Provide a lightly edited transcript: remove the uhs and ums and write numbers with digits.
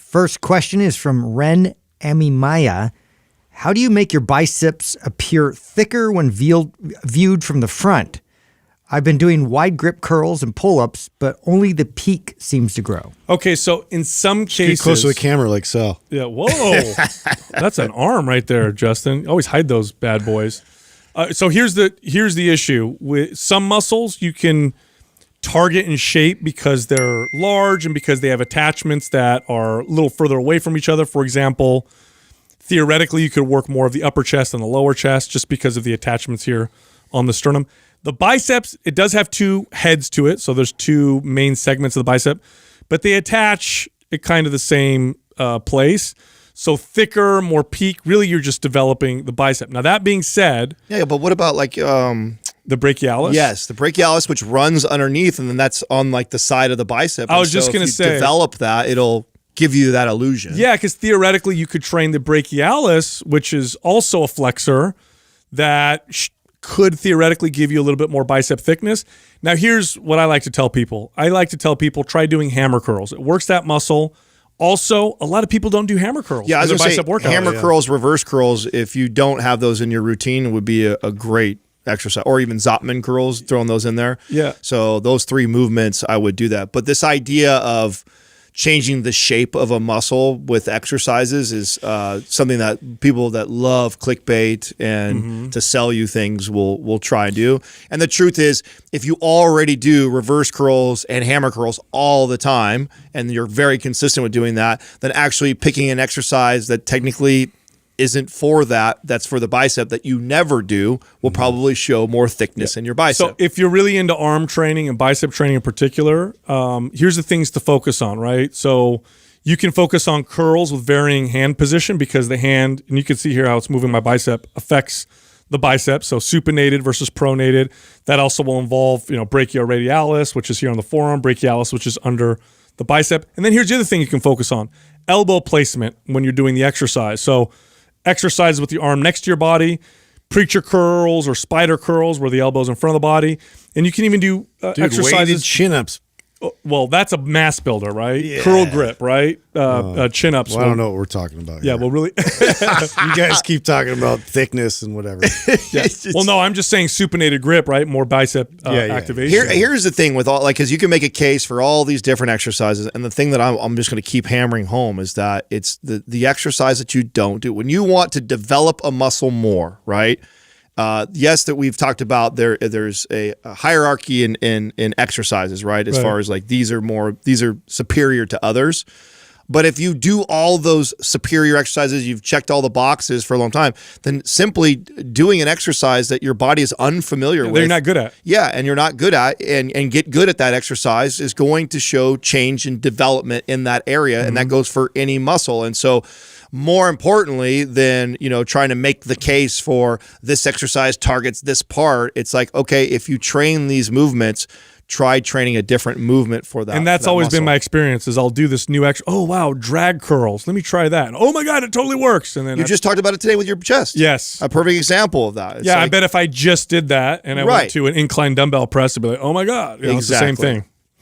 First question is from Ren Amimaya. How do you make your biceps appear thicker when viewed from the front? I've been doing wide grip curls and pull-ups, but only the peak seems to grow. Okay, so in some cases... Get close to the camera like so. Yeah, whoa. That's an arm right there, Justin. Always hide those bad boys. So here's the issue. With some muscles, you can target and shape because they're large and because they have attachments that are a little further away from each other. For example, theoretically, you could work more of the upper chest than the lower chest just because of the attachments here on the sternum. The biceps, it does have two heads to it, so there's two main segments of the bicep, but they attach at kind of the same place. So thicker, more peak, really you're just developing the bicep. Now that being said... Yeah, but what about like... the brachialis? Yes, the brachialis, which runs underneath, and then that's on like the side of the bicep. I was just going to say... if you develop that, it'll give you that illusion. Yeah, because theoretically you could train the brachialis, which is also a flexor, that... could theoretically give you a little bit more bicep thickness. Now, here's what I like to tell people. I like to tell people, try doing hammer curls. It works that muscle. Also, a lot of people don't do hammer curls. Yeah, I was going to say, workout. hammer curls, reverse curls, if you don't have those in your routine, would be a great exercise. Or even Zotman curls, throwing those in there. Yeah. So those three movements, I would do that. But this idea of changing the shape of a muscle with exercises is something that people that love clickbait and to sell you things will try and do. And the truth is, if you already do reverse curls and hammer curls all the time, and you're very consistent with doing that, then actually picking an exercise that technically isn't for that's for the bicep that you never do will probably show more thickness in your bicep. So if you're really into arm training and bicep training in particular, here's the things to focus on, right? So you can focus on curls with varying hand position because the hand, and you can see here how it's moving my bicep, affects the bicep. So supinated versus pronated. That also will involve, brachioradialis, which is here on the forearm, brachialis, which is under the bicep. And then here's the other thing you can focus on, elbow placement when you're doing the exercise. So exercise with the arm next to your body, preacher curls or spider curls where the elbow's in front of the body. And you can even do exercises. Weighted chin-ups. Well, that's a mass builder, right? Yeah. Curl grip, right? Chin-ups. Well, I don't know what we're talking about Yeah, here. well, really. You guys keep talking about thickness and whatever. Yeah. Well, no, I'm just saying supinated grip, right? More bicep activation. Here's the thing with all, because you can make a case for all these different exercises, and the thing that I'm just going to keep hammering home is that it's the exercise that you don't do. When you want to develop a muscle more, right? Yes, that we've talked about there's a hierarchy in exercises, right? As far as like these are superior to others. But if you do all those superior exercises, you've checked all the boxes for a long time, then simply doing an exercise that your body is unfamiliar with. You're not good at. Yeah, and you're not good at, and get good at that exercise is going to show change and development in that area, and that goes for any muscle. And so more importantly than, trying to make the case for this exercise targets this part, it's like, okay, if you train these movements, try training a different movement for that. And that's that always muscle. been my experience is I'll do this new oh, wow, drag curls. Let me try that. And, oh, my God, it totally works. And then you just talked about it today with your chest. Yes. A perfect example of that. It's I bet if I just did that and I went to an incline dumbbell press, I'd be like, oh, my God. It's the same thing.